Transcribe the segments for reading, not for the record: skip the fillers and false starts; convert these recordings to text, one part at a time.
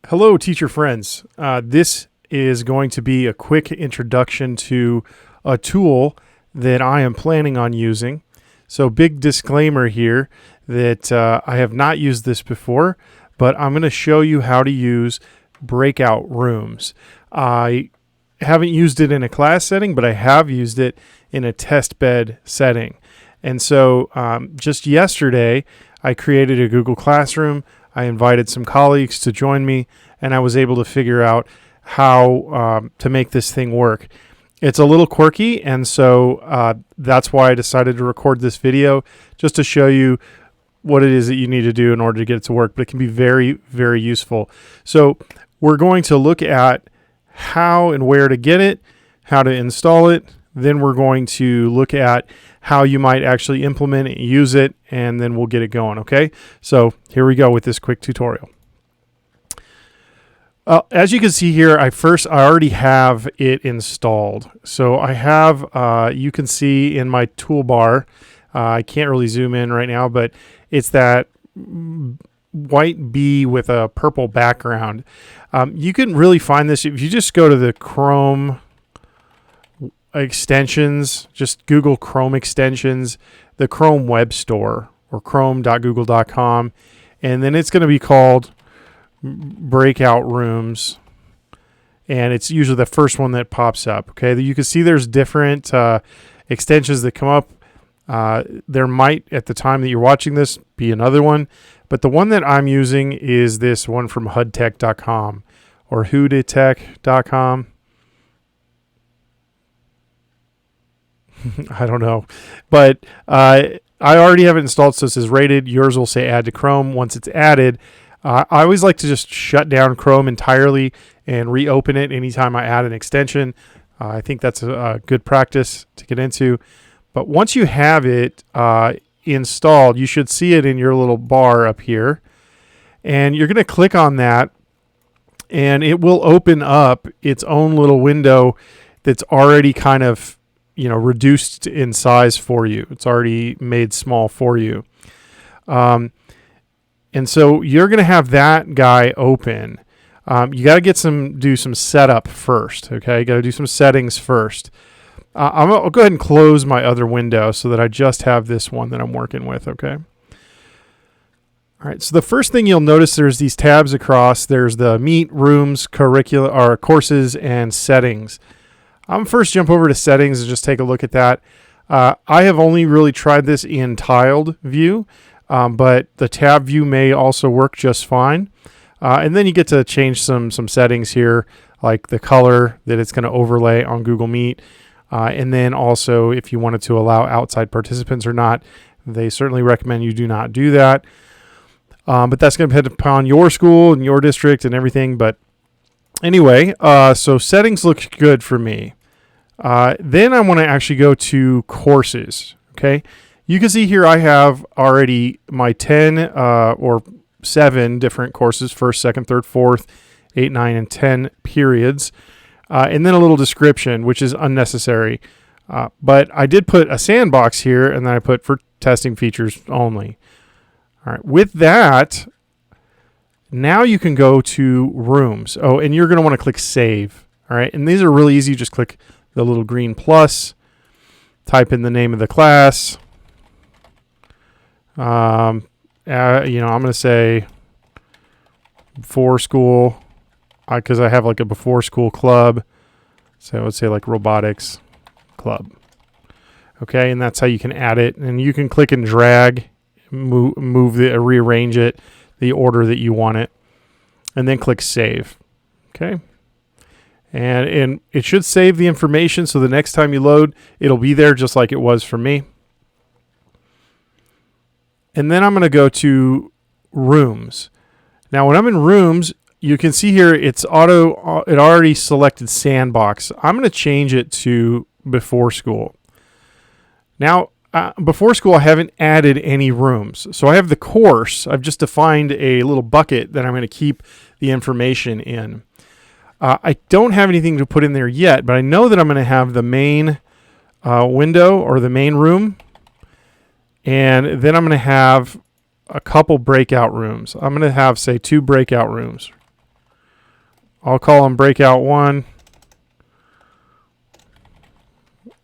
Hello, teacher friends. This is going to be a quick introduction to a tool that I am planning on using. So big disclaimer here that I have not used this before, but I'm going to show you how to use Breakout Rooms. I haven't used it in a class setting, but I have used it in a test bed setting. And so just yesterday, I created a Google Classroom. I invited some colleagues to join me, and I was able to figure out how to make this thing work. It's a little quirky, and so that's why I decided to record this video, just to show you what it is that you need to do in order to get it to work. But it can be very, very useful. So we're going to look at how and where to get it, how to install it. Then we're going to look at how you might actually implement it, use it, and then we'll get it going, okay? So here we go with this quick tutorial. As you can see here, I already have it installed. So I have, you can see in my toolbar, I can't really zoom in right now, but it's that white bee with a purple background. You can really find this if you just go to the Chrome extensions, just Google Chrome extensions, the Chrome web store, or chrome.google.com, and then it's going to be called Breakout Rooms, and it's usually the first one that pops up. Okay, you can see there's different extensions that come up. There might, at the time that you're watching this, be another one, but the one that I'm using is this one from hudtech.com or hooditech.com. I don't know, but I already have it installed, so it says rated. Yours will say add to Chrome. Once it's added, I always like to just shut down Chrome entirely and reopen it anytime I add an extension. I think that's a good practice to get into. But once you have it installed, you should see it in your little bar up here, and you're going to click on that, and it will open up its own little window that's already kind of reduced in size for you. It's already made small for you. And so you're going to have that guy open. You got to do some setup first. Okay. You got to do some settings first. I'll go ahead and close my other window so that I just have this one that I'm working with. Okay. All right. So the first thing you'll notice, there's these tabs across. There's the Meet, Rooms, Curricula, or Courses, and Settings. I'm first jump over to settings and just take a look at that. I have only really tried this in tiled view, but the tab view may also work just fine. And then you get to change some settings here, like the color that it's going to overlay on Google Meet. And then also if you wanted to allow outside participants or not, they certainly recommend you do not do that. But that's going to depend upon your school and your district and everything. But anyway, so settings look good for me. Then I want to actually go to courses. Okay. You can see here I have already my 10 or 7 different courses, first, second, third, fourth, 8, 9, and 10 periods. And then a little description, which is unnecessary. But I did put a sandbox here, and then I put for testing features only. All right. With that, now you can go to Rooms. Oh, and you're going to want to click Save. All right. And these are really easy. Just click the little green plus, type in the name of the class. I'm going to say before school, because I have like a before school club. So I would say like robotics club. Okay. And that's how you can add it. And you can click and drag, move it, rearrange it the order that you want it, and then click Save. Okay. And it should save the information, so the next time you load, it'll be there just like it was for me. And then I'm going to go to Rooms. Now, when I'm in Rooms, you can see here it already selected Sandbox. I'm going to change it to Before School. Now, before school, I haven't added any rooms. So I have the course. I've just defined a little bucket that I'm going to keep the information in. I don't have anything to put in there yet, but I know that I'm going to have the main window or the main room. And then I'm going to have a couple breakout rooms. I'm going to have, say, 2 breakout rooms. I'll call them Breakout 1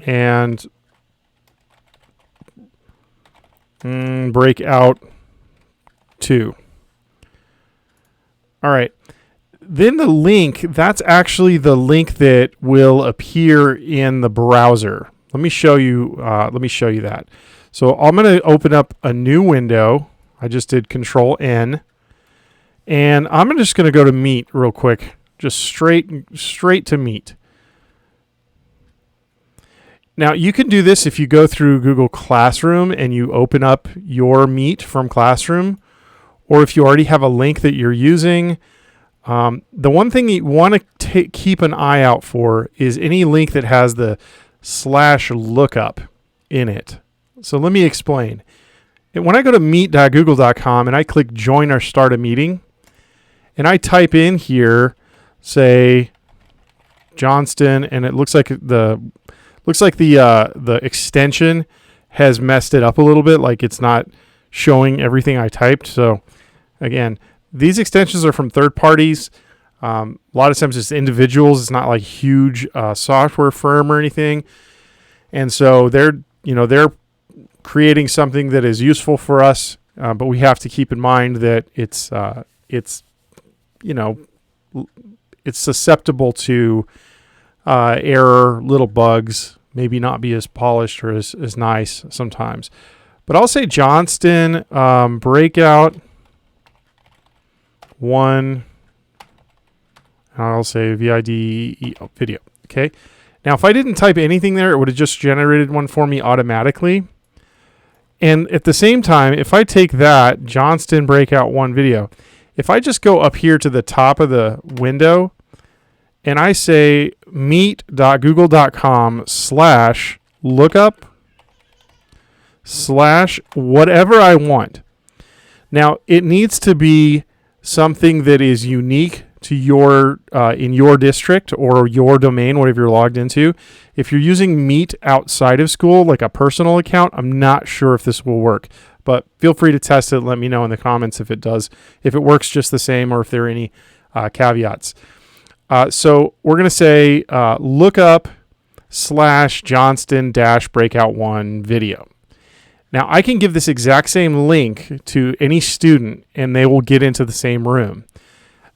and Breakout 2. All right. Then the link, that's actually the link that will appear in the browser. Let me show you that. So I'm going to open up a new window. I just did Control N. And I'm just going to go to Meet real quick. Just straight to Meet. Now, you can do this if you go through Google Classroom and you open up your Meet from Classroom, or if you already have a link that you're using. The one thing you want to keep an eye out for is any link that has the /lookup in it. So let me explain. When I go to meet.google.com and I click Join or Start a Meeting, and I type in here, say Johnston, and it looks like the extension has messed it up a little bit, like it's not showing everything I typed. So again, these extensions are from third parties. A lot of times it's individuals. It's not like huge software firm or anything. And so they're creating something that is useful for us, but we have to keep in mind that it's susceptible to error, little bugs, maybe not be as polished or as nice sometimes. But I'll say Johnston, Breakout 1, and I'll say VID video. Okay. Now, if I didn't type anything there, it would have just generated one for me automatically. And at the same time, if I take that Johnston Breakout 1 video, if I just go up here to the top of the window and I say meet.google.com/lookup/whatever I want. Now, it needs to be something that is unique to your in your district or your domain, whatever you're logged into. If you're using Meet outside of school, like a personal account, I'm not sure if this will work. But feel free to test it. Let me know in the comments if it does, if it works just the same, or if there are any caveats. So we're going to say lookup/Johnston-Breakout1 video. Now, I can give this exact same link to any student, and they will get into the same room.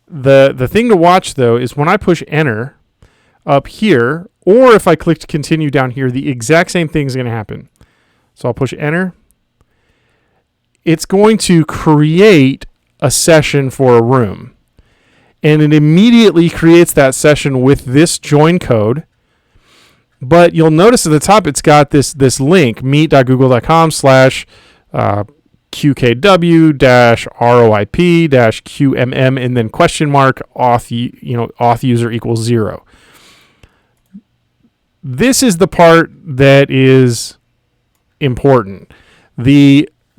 The thing to watch, though, is when I push Enter up here, or if I click Continue down here, the exact same thing is going to happen. So I'll push Enter. It's going to create a session for a room. And it immediately creates that session with this join code. But you'll notice at the top it's got this link, meet.google.com/QKW-ROIP-QMM and then auth user equals 0. This is the part that is important.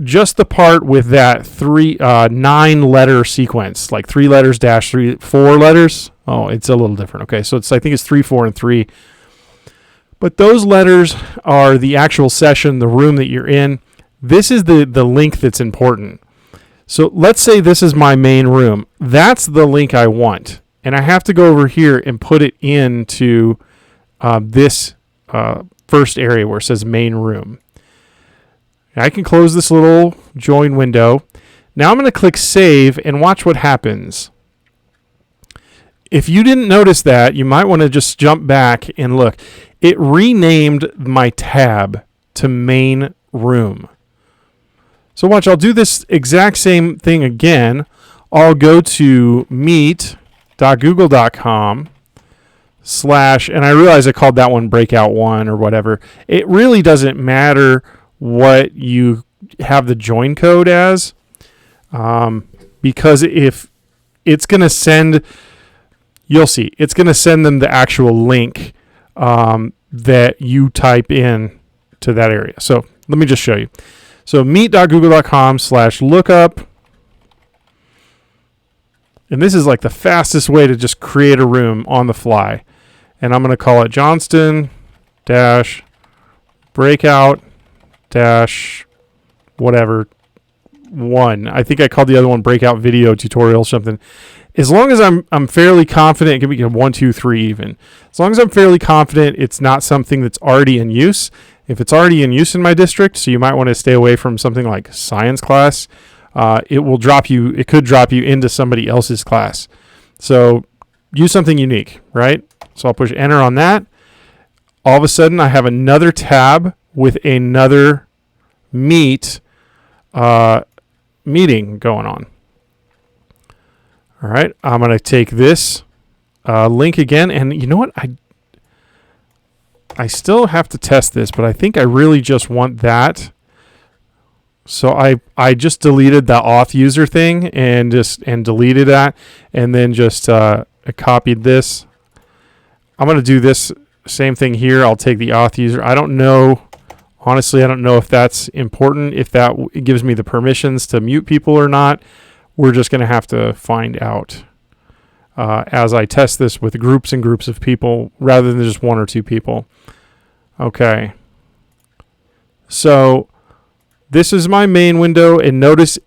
Just the part with that 9-letter sequence, like 3 letters dash 4 letters. Oh, it's a little different. Okay, so I think it's 3, 4, and 3. But those letters are the actual session, the room that you're in. This is the link that's important. So let's say this is my main room. That's the link I want. And I have to go over here and put it into this first area where it says main room. I can close this little join window. Now I'm going to click Save and watch what happens. If you didn't notice that, you might want to just jump back and look. It renamed my tab to Main Room. So watch, I'll do this exact same thing again. I'll go to meet.google.com/ and I realize I called that one Breakout 1 or whatever. It really doesn't matter what you have the join code as, because if it's going to send, you'll see, it's going to send them the actual link that you type in to that area. So let me just show you. So meet.google.com/lookup. And this is like the fastest way to just create a room on the fly. And I'm going to call it Johnston-Breakout- whatever one. I think I called the other one Breakout Video Tutorial or something. As long as I'm fairly confident, it can be 1, 2, 3 even. As long as I'm fairly confident it's not something that's already in use. If it's already in use in my district, so you might want to stay away from something like science class. It could drop you into somebody else's class. So use something unique, right? So I'll push enter on that. All of a sudden I have another tab with another meeting going on. All right, I'm going to take this link again, and you know what? I still have to test this, but I think I really just want that. So I just deleted the auth user thing and deleted that, and then just copied this. I'm going to do this same thing here. I'll take the auth user. I don't know. Honestly, I don't know if that's important, if that gives me the permissions to mute people or not. We're just going to have to find out as I test this with groups and groups of people rather than just 1 or 2 people. Okay. So this is my main window, and notice,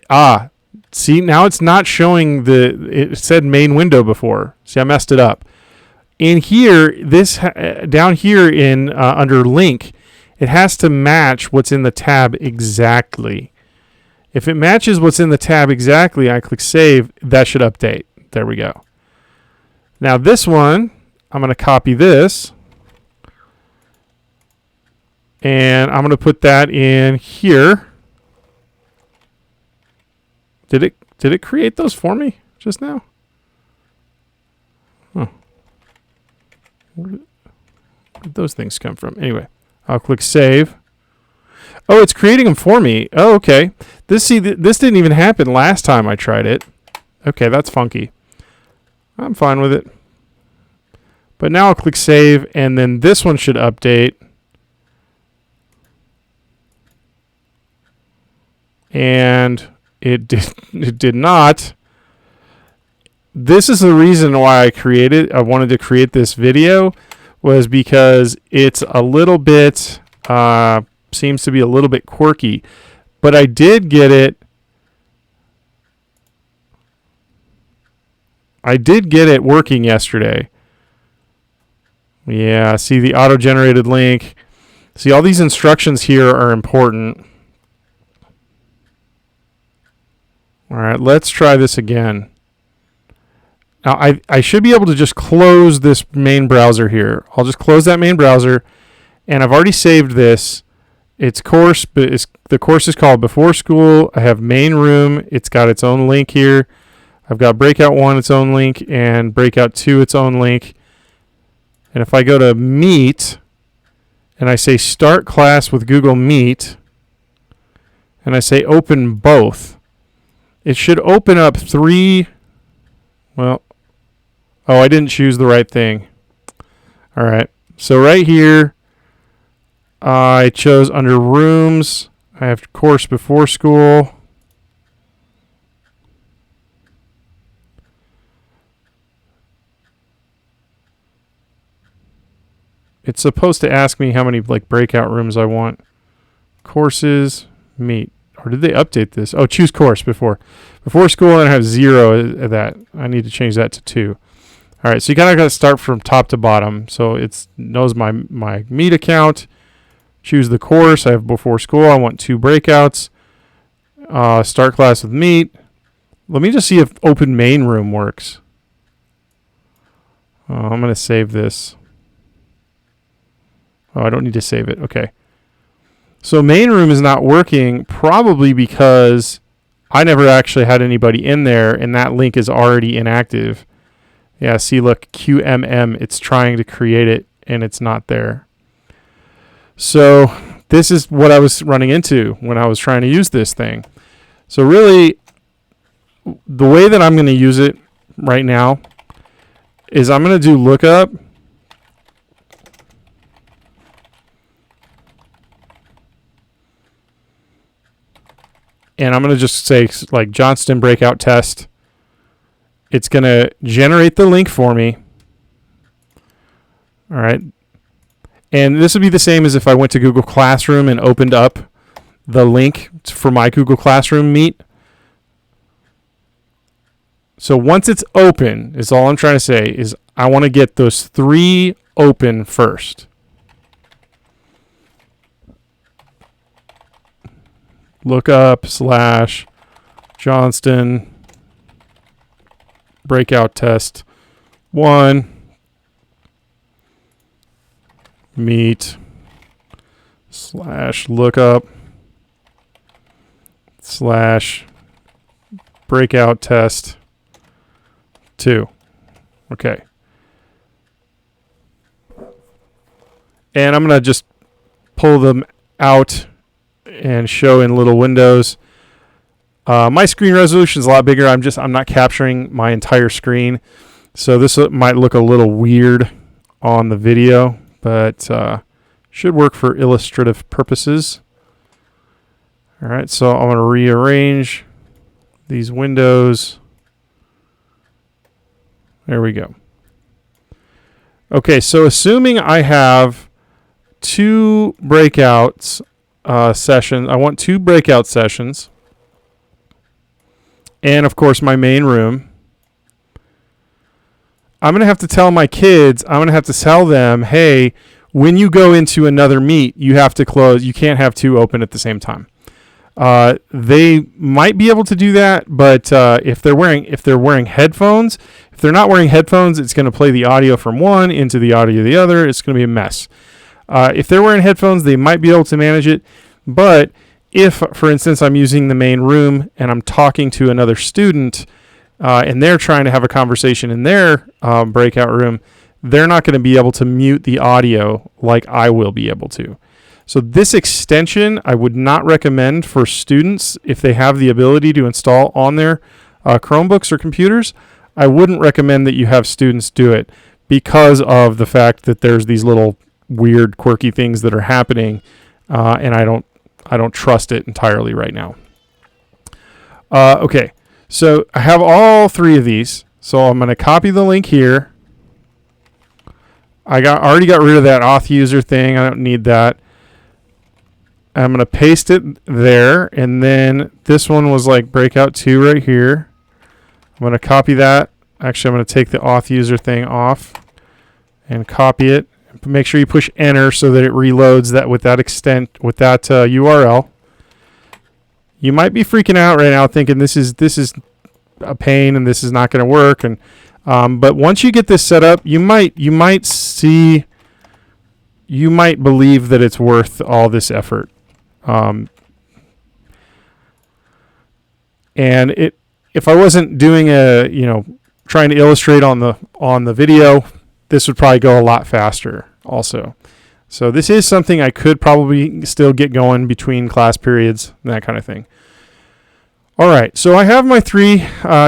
see, now it's not showing it said main window before. See, I messed it up. In here, down here in under link, it has to match what's in the tab exactly. If it matches what's in the tab exactly, I click save, that should update. There we go. Now this one, I'm going to copy this, and I'm going to put that in here. Did it create those for me just now? Huh. Where did those things come from? Anyway, I'll click save. Oh, it's creating them for me. Oh, okay. This didn't even happen last time I tried it. Okay, that's funky. I'm fine with it. But now I'll click save, and then this one should update. And it did not. This is the reason why I wanted to create this video, was because it's a little bit seems to be a little bit quirky, but I did get it. I did get it working yesterday. Yeah, see the auto-generated link. See, all these instructions here are important. All right, let's try this again. Now, I should be able to just close this main browser here. I'll just close that main browser, and I've already saved this. It's course, but the course is called Before School. I have main room. It's got its own link here. I've got Breakout 1, its own link, and Breakout 2, its own link. And if I go to Meet, and I say Start Class with Google Meet, and I say Open Both, it should open up 3. Well, oh, I didn't choose the right thing. All right. So right here, I chose under Rooms. I have Course Before School. It's supposed to ask me how many breakout rooms I want. Courses, Meet. Or did they update this? Oh, choose course before school, and I have 0 of that. I need to change that to 2. All right, so you kind of got to start from top to bottom. So it knows my Meet account. Choose the course. I have Before School. I want 2 breakouts. Start class with Meet. Let me just see if Open Main Room works. I'm going to save this. Oh, I don't need to save it. Okay. So main room is not working, probably because I never actually had anybody in there, and that link is already inactive. Yeah, see, look, QMM, it's trying to create it, and it's not there. So this is what I was running into when I was trying to use this thing. So really, the way that I'm going to use it right now is I'm going to do lookup. And I'm going to just say, like, Johnston Breakout Test. It's going to generate the link for me. All right. And this would be the same as if I went to Google Classroom and opened up the link for my Google Classroom Meet. So once it's open, is all I'm trying to say, is I want to get those 3 open first. Lookup / Johnston breakout test 1 meet / lookup / breakout test 2. Okay. And I'm going to just pull them out and show in little windows. My screen resolution is a lot bigger. I'm not capturing my entire screen, so this might look a little weird on the video, but should work for illustrative purposes. All right, so I'm going to rearrange these windows. There we go. Okay, so assuming I have 2 breakouts sessions, I want 2 breakout sessions, and of course my main room. I'm going to have to tell my kids, I'm going to have to tell them, hey, when you go into another meet, you have to close. You can't have 2 open at the same time. They might be able to do that, but if they're wearing headphones, if they're not wearing headphones, it's going to play the audio from one into the audio of the other. It's going to be a mess. If they're wearing headphones, they might be able to manage it. But if, for instance, I'm using the main room and I'm talking to another student and they're trying to have a conversation in their breakout room, they're not going to be able to mute the audio like I will be able to. So this extension I would not recommend for students if they have the ability to install on their Chromebooks or computers. I wouldn't recommend that you have students do it because of the fact that there's these little weird, quirky things that are happening, and I don't trust it entirely right now. Okay, so I have all 3 of these. So I'm going to copy the link here. I already got rid of that auth user thing. I don't need that. I'm going to paste it there, and then this one was like breakout 2 right here. I'm going to copy that. Actually, I'm going to take the auth user thing off and copy it. Make sure you push enter so that it reloads that with that URL. You might be freaking out right now thinking this is a pain and this is not going to work, and but once you get this set up, you might believe that it's worth all this effort. And if I wasn't doing trying to illustrate on the video, this would probably go a lot faster also. So this is something I could probably still get going between class periods and that kind of thing. All right, so I have my 3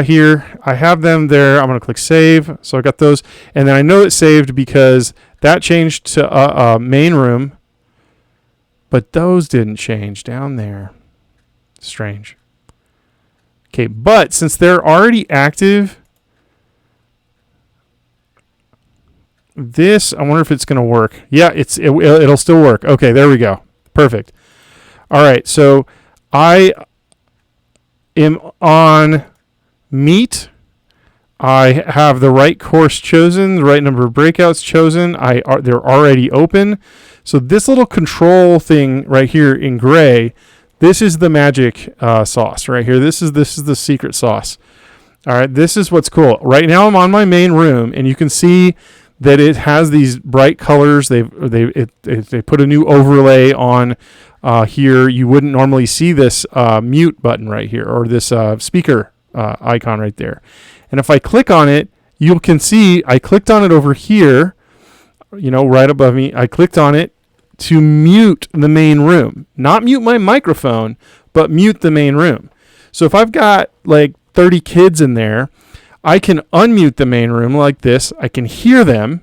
here. I have them there. I'm going to click save. So I got those, and then I know it's saved because that changed to main room. But those didn't change down there. Strange. Okay, but since they're already active, this, I wonder if it's going to work. Yeah, it'll still work. Okay, there we go. Perfect. All right, so I am on Meet. I have the right course chosen, the right number of breakouts chosen. They're already open. So this little control thing right here in gray, this is the magic sauce right here. This is the secret sauce. All right, this is what's cool. Right now I'm on my main room, and you can see that it has these bright colors. They put a new overlay on here. You wouldn't normally see this mute button right here, or this speaker icon right there. And if I click on it, you can see I clicked on it over here, right above me. I clicked on it to mute the main room. Not mute my microphone, but mute the main room. So if I've got like 30 kids in there, I can unmute the main room like this. I can hear them.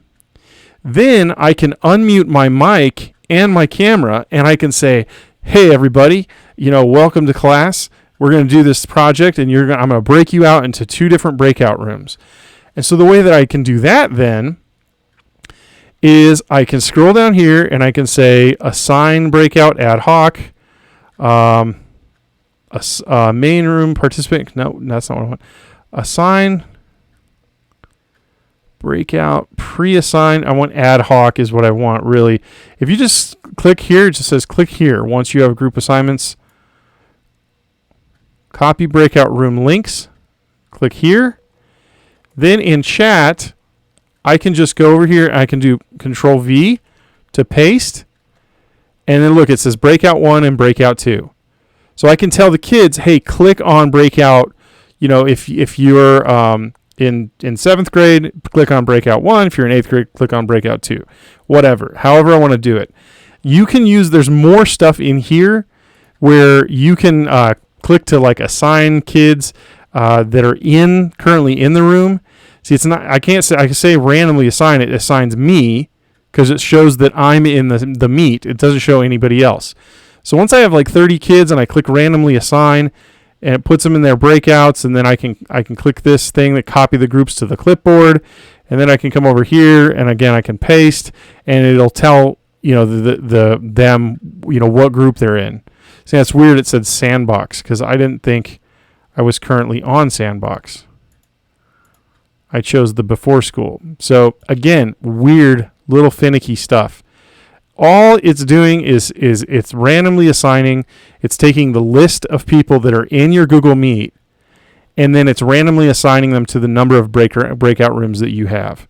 Then I can unmute my mic and my camera, and I can say, hey, everybody, welcome to class. We're going to do this project, and I'm going to break you out into 2 different breakout rooms. And so the way that I can do that then is I can scroll down here, and I can say assign breakout ad hoc, main room participant. No, that's not what I want. assign, breakout, pre-assign. I want ad hoc is what I want, really. If you just click here, it just says click here. Once you have group assignments, copy breakout room links, click here. Then in chat, I can just go over here. I can do Control V to paste. And then look, it says breakout 1 and breakout 2. So I can tell the kids, hey, click on breakout. You know, if you're in 7th grade, click on breakout 1. If you're in 8th grade, click on breakout 2. Whatever, however I want to do it. You can use, there's more stuff in here where you can click to like assign kids that are currently in the room. See, it's not, I can say randomly assign it. It assigns me because it shows that I'm in the meet. It doesn't show anybody else. So once I have like 30 kids and I click randomly assign, and it puts them in their breakouts, and then I can click this thing that copy the groups to the clipboard, and then I can come over here, and again I can paste, and it'll tell them what group they're in. See, that's weird. It said Sandbox because I didn't think I was currently on Sandbox. I chose the before school. So again, weird little finicky stuff. All it's doing is it's randomly assigning. It's taking the list of people that are in your Google Meet, and then it's randomly assigning them to the number of breakout rooms that you have.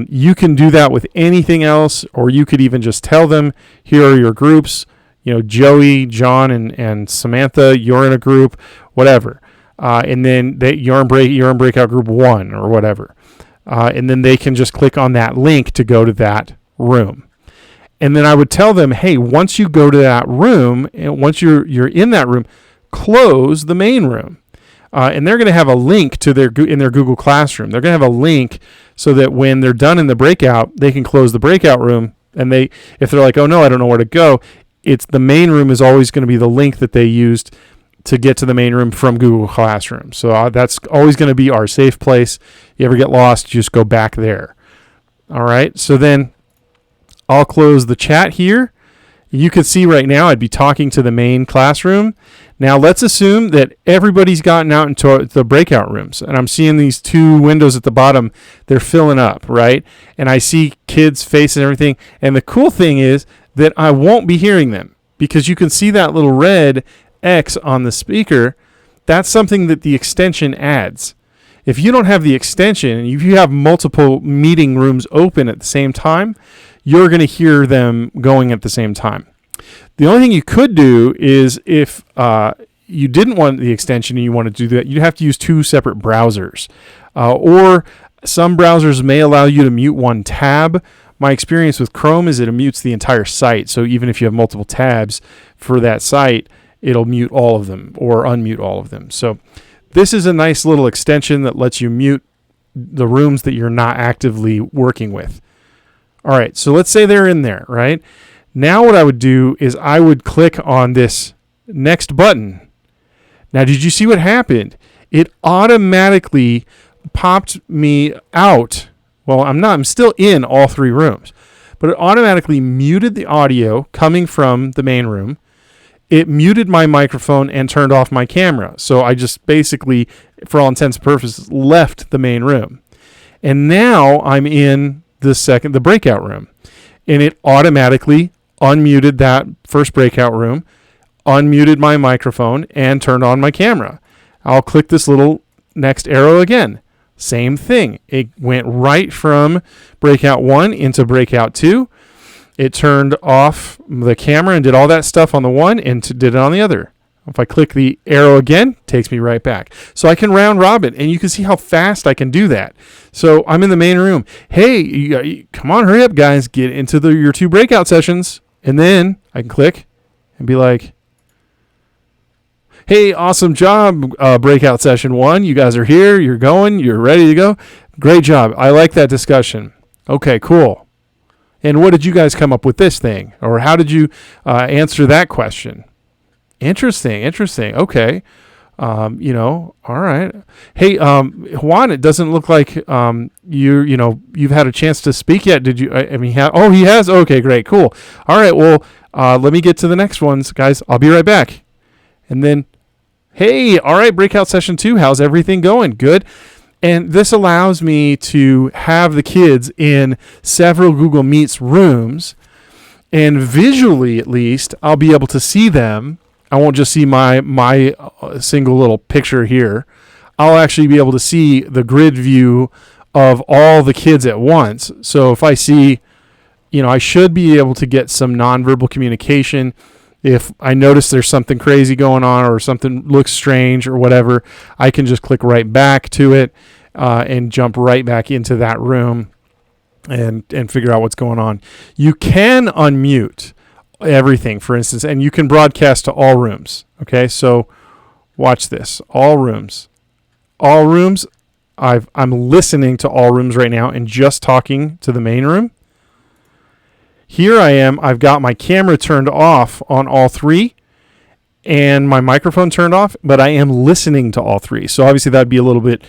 You can do that with anything else, or you could even just tell them, here are your groups. Joey, John, and Samantha, you're in a group, whatever. And then you're in breakout group 1 or whatever. And then they can just click on that link to go to that room. And then I would tell them, hey, once you go to that room, and once you're in that room, close the main room. And they're going to have a link to in their Google Classroom. They're going to have a link so that when they're done in the breakout, they can close the breakout room. And if they're like, oh no, I don't know where to go, it's the main room is always going to be the link that they used to get to the main room from Google Classroom. So that's always going to be our safe place. You ever get lost, just go back there. All right. So then I'll close the chat here. You can see right now I'd be talking to the main classroom. Now let's assume that everybody's gotten out into the breakout rooms, and I'm seeing these 2 windows at the bottom. They're filling up, right? And I see kids' faces and everything. And the cool thing is that I won't be hearing them because you can see that little red X on the speaker. That's something that the extension adds. If you don't have the extension, and if you have multiple meeting rooms open at the same time, you're going to hear them going at the same time. The only thing you could do is if you didn't want the extension and you want to do that, you'd have to use 2 separate browsers. Or some browsers may allow you to mute one tab. My experience with Chrome is it mutes the entire site. So even if you have multiple tabs for that site, it'll mute all of them or unmute all of them. So this is a nice little extension that lets you mute the rooms that you're not actively working with. All right, so let's say they're in there, right? Now what I would do is I would click on this next button. Now, did you see what happened? It automatically popped me out. Well, I'm still in all 3 rooms, but it automatically muted the audio coming from the main room. It muted my microphone and turned off my camera. So I just basically, for all intents and purposes, left the main room. And now I'm in the breakout room. And it automatically unmuted that first breakout room, unmuted my microphone, and turned on my camera. I'll click this little next arrow again. Same thing. It went right from breakout 1 into breakout 2. It turned off the camera and did all that stuff on the one and did it on the other. If I click the arrow again, it takes me right back. So I can round robin, and you can see how fast I can do that. So I'm in the main room. Hey, come on, hurry up, guys. Get into your 2 breakout sessions. And then I can click and be like, hey, awesome job, breakout session 1. You guys are here. You're going. You're ready to go. Great job. I like that discussion. Okay, cool. And what did you guys come up with this thing? Or how did you answer that question? Interesting. Okay. All right. Hey, Juan, it doesn't look like you've had a chance to speak yet. Did you? He has. Okay, great, cool. All right. Well, let me get to the next ones, guys. I'll be right back. And then, Hey, all right, breakout session 2. How's everything going? Good. And this allows me to have the kids in several Google Meets rooms, and visually at least, I'll be able to see them. I won't just see my single little picture here. I'll actually be able to see the grid view of all the kids at once. So if I see, I should be able to get some nonverbal communication. If I notice there's something crazy going on or something looks strange or whatever, I can just click right back to it and jump right back into that room and figure out what's going on. You can unmute everything, for instance, and you can broadcast to all rooms. Okay, so watch this. All rooms. All rooms. I'm listening to all rooms right now and just talking to the main room. Here I am. I've got my camera turned off on all 3 and my microphone turned off, but I am listening to all 3. So obviously that'd be a little bit,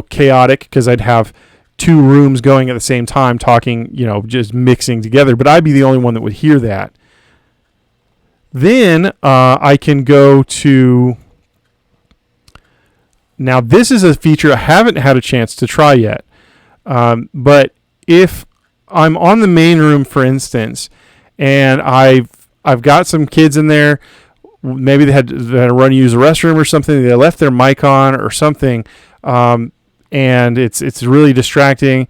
chaotic because I'd have 2 rooms going at the same time talking, just mixing together, but I'd be the only one that would hear that. Then I can go to, now this is a feature I haven't had a chance to try yet, but if I'm on the main room, for instance, and I've got some kids in there. Maybe they had to run use the restroom or something. They left their mic on or something, and it's really distracting.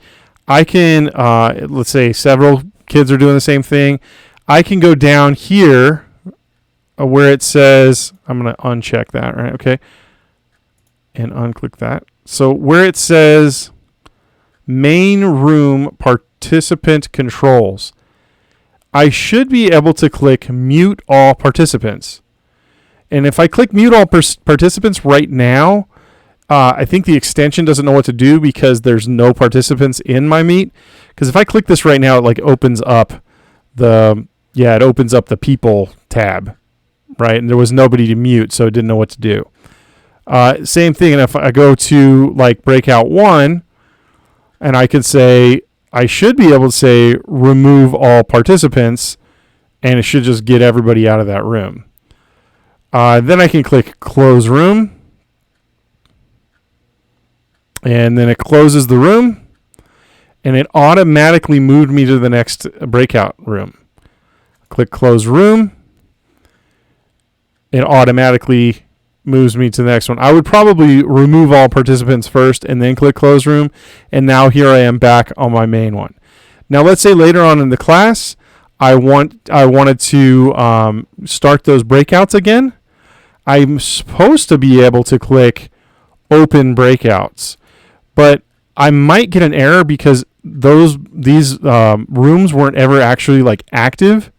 I can let's say several kids are doing the same thing. I can go down here where it says, I'm going to uncheck that, right? Okay, and unclick that. So where it says main room participant controls, I should be able to click mute all participants. And if I click mute all participants right now, I think the extension doesn't know what to do because there's no participants in my meet. Because if I click this right now, it opens up it opens up the people tab, right? And there was nobody to mute, so it didn't know what to do. Same thing, and if I go to Breakout 1, and I could say, I should be able to say remove all participants, and it should just get everybody out of that room. Then I can click close room, and then it closes the room, and it automatically moved me to the next breakout room. Click close room, it automatically moves me to the next one. I would probably remove all participants first and then click close room, and now here I am back on my main one. Now let's say later on in the class I wanted to start those breakouts again. I'm supposed to be able to click open breakouts, but I might get an error because these rooms weren't ever actually active.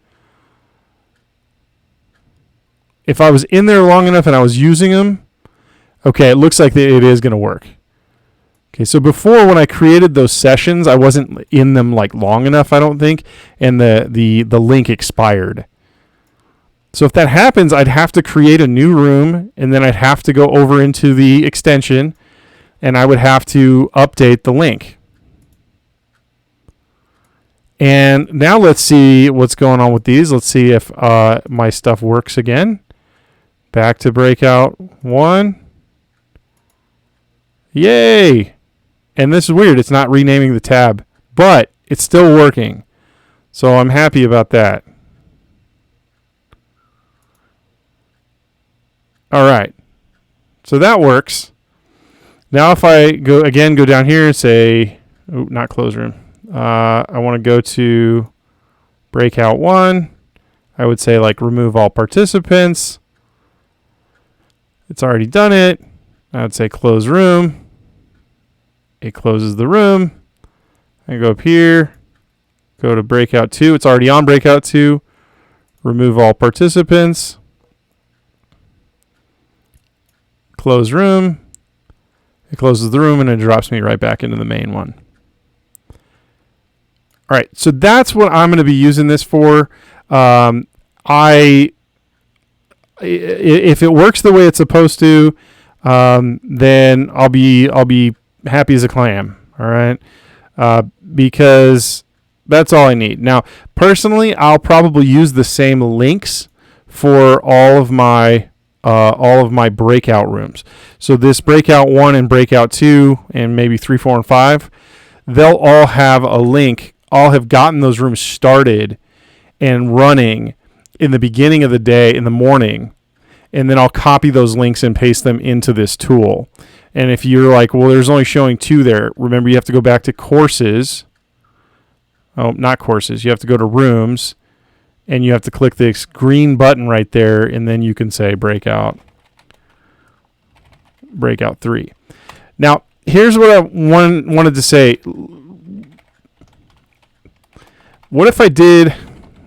If I was in there long enough and I was using them, okay, it looks like it is going to work. Okay, so before when I created those sessions, I wasn't in them long enough, I don't think, and the link expired. So if that happens, I'd have to create a new room, and then I'd have to go over into the extension, and I would have to update the link. And now let's see what's going on with these. Let's see if my stuff works again. Back to Breakout 1. Yay! And this is weird. It's not renaming the tab, but it's still working. So I'm happy about that. All right. So that works. Now if I go down here and say, not close room. I want to go to Breakout 1. I would say remove all participants. It's already done it. I would say close room. It closes the room. I go up here, go to Breakout 2. It's already on Breakout 2. Remove all participants. Close room. It closes the room and it drops me right back into the main one. All right, so that's what I'm going to be using this for. If it works the way it's supposed to, then I'll be happy as a clam. All right, because that's all I need. Now, personally, I'll probably use the same links for all of my all of my breakout rooms. So this breakout 1 and breakout 2 and maybe 3, 4, and 5, they'll all have a link. I'll have gotten those rooms started and running in the beginning of the day in the morning, and then I'll copy those links and paste them into this tool. And if you're like, well, there's only showing 2 there, remember you have to go back to courses. Oh, not courses. You have to go to rooms, and you have to click this green button right there, and then you can say breakout 3. Now, here's what I wanted to say. What if I did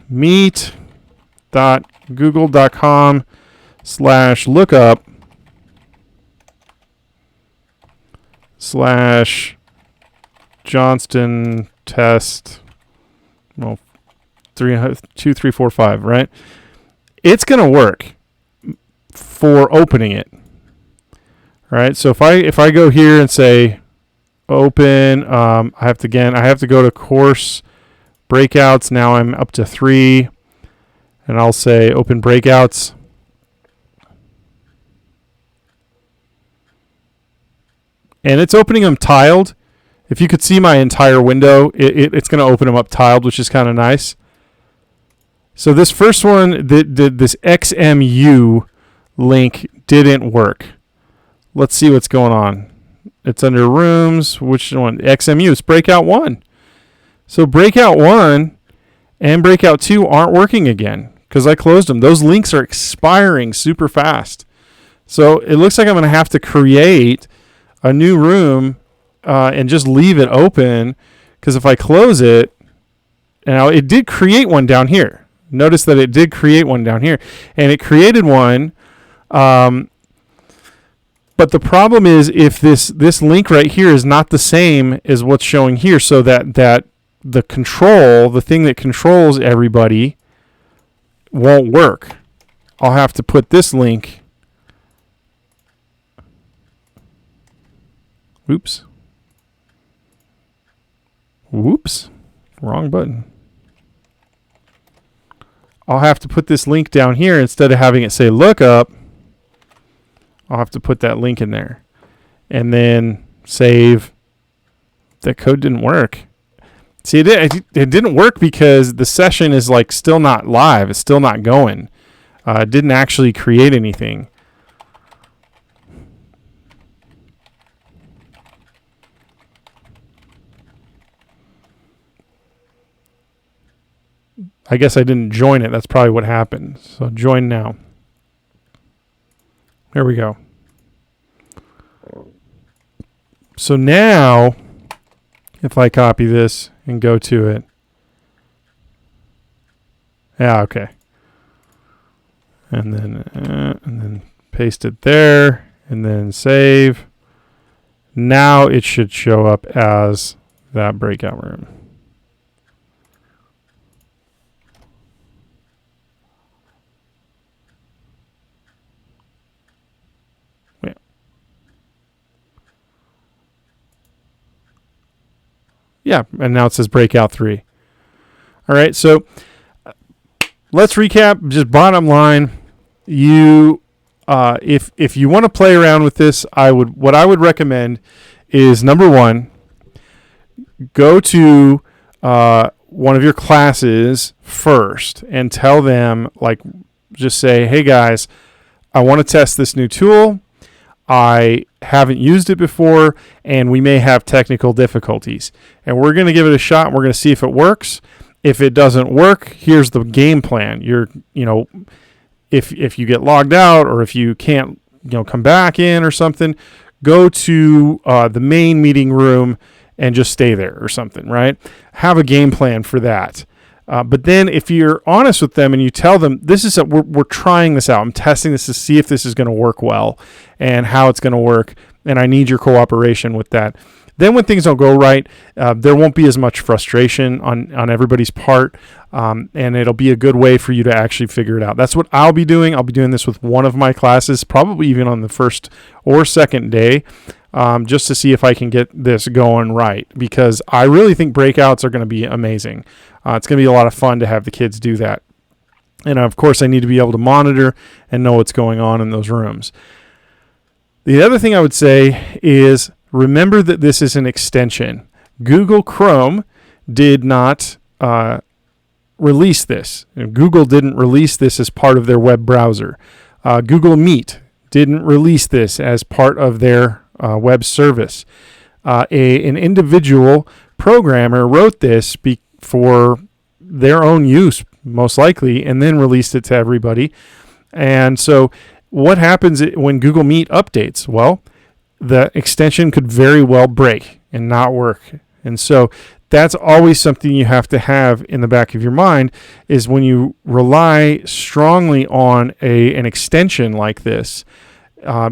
meet.google.com/lookup/Johnston test, well, 2, 3, 4, 5, right? It's going to work for opening it. All right. So if I go here and say open, I have to go to course breakouts. Now I'm up to 3, and I'll say open breakouts. And it's opening them tiled. If you could see my entire window, it's going to open them up tiled, which is kind of nice. So this first one, this XMU link didn't work. Let's see what's going on. It's under rooms. Which one? XMU. It's breakout 1. So breakout 1 and breakout 2 aren't working again because I closed them. Those links are expiring super fast. So it looks like I'm going to have to create a new room and just leave it open, because if I close it, now it did create one down here. Notice that it did create one down here, and it created one. But the problem is if this link right here is not the same as what's showing here, so that the thing that controls everybody won't work. I'll have to put this link. Oops. Wrong button. I'll have to put this link down here instead of having it say lookup. I'll have to put that link in there and then save. That code didn't work. See, it didn't work because the session is like still not live. It's still not going. It didn't actually create anything. I guess I didn't join it. That's probably what happened. So join now. There we go. So now, if I copy this and go to it. Yeah, okay. And then paste it there and then save. Now it should show up as that breakout room. Yeah, and now it says breakout 3. All right, so let's recap. Just bottom line, if you want to play around with this, what I would recommend is, number 1, go to one of your classes first and tell them, just say, hey guys, I want to test this new tool. I haven't used it before, and we may have technical difficulties. And we're going to give it a shot, and we're going to see if it works. If it doesn't work, here's the game plan. If you get logged out, or if you can't, come back in or something, go to the main meeting room and just stay there or something, right? Have a game plan for that. But then if you're honest with them and you tell them, we're trying this out. I'm testing this to see if this is going to work well and how it's going to work. And I need your cooperation with that. Then when things don't go right, there won't be as much frustration on everybody's part. And it'll be a good way for you to actually figure it out. That's what I'll be doing. I'll be doing this with one of my classes, probably even on the first or second day, just to see if I can get this going right, because I really think breakouts are going to be amazing. It's going to be a lot of fun to have the kids do that. And of course, I need to be able to monitor and know what's going on in those rooms. The other thing I would say is remember that this is an extension. Google Chrome did not release this. Google didn't release this as part of their web browser. Google Meet didn't release this as part of their web service. An individual programmer wrote this for their own use, most likely, and then released it to everybody. And so what happens when Google Meet updates? Well, the extension could very well break and not work. And so that's always something you have to have in the back of your mind, is when you rely strongly on an extension like this,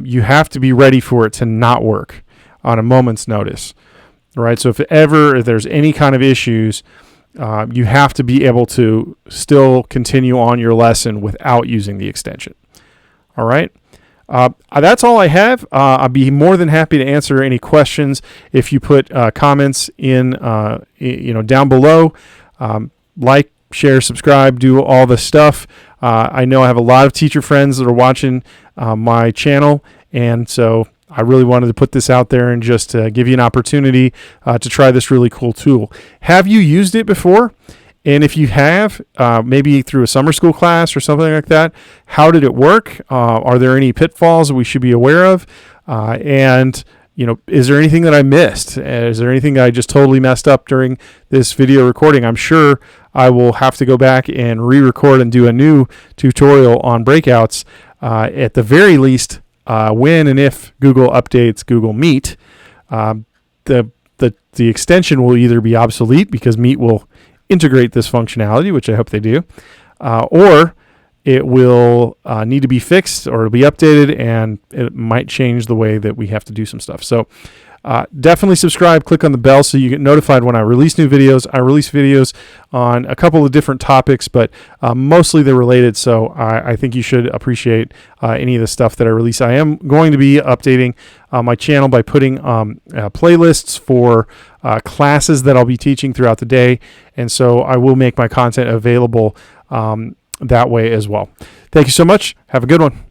you have to be ready for it to not work on a moment's notice. Right? So if there's any kind of issues, you have to be able to still continue on your lesson without using the extension. All right. That's all I have. I'll be more than happy to answer any questions if you put comments in, down below. Like, share, subscribe, do all the stuff. I know I have a lot of teacher friends that are watching my channel, and so I really wanted to put this out there and just give you an opportunity to try this really cool tool. Have you used it before? And if you have, maybe through a summer school class or something like that, how did it work? Are there any pitfalls that we should be aware of? And is there anything that I missed? Is there anything I just totally messed up during this video recording? I'm sure I will have to go back and re-record and do a new tutorial on breakouts. At the very least, when and if Google updates Google Meet, the extension will either be obsolete because Meet will integrate this functionality, which I hope they do, or it will need to be fixed or it'll be updated, and it might change the way that we have to do some stuff. So definitely subscribe, click on the bell so you get notified when I release new videos. I release videos on a couple of different topics, but mostly they're related, so I think you should appreciate any of the stuff that I release. I am going to be updating my channel by putting playlists for classes that I'll be teaching throughout the day, and so I will make my content available that way as well. Thank you so much. Have a good one.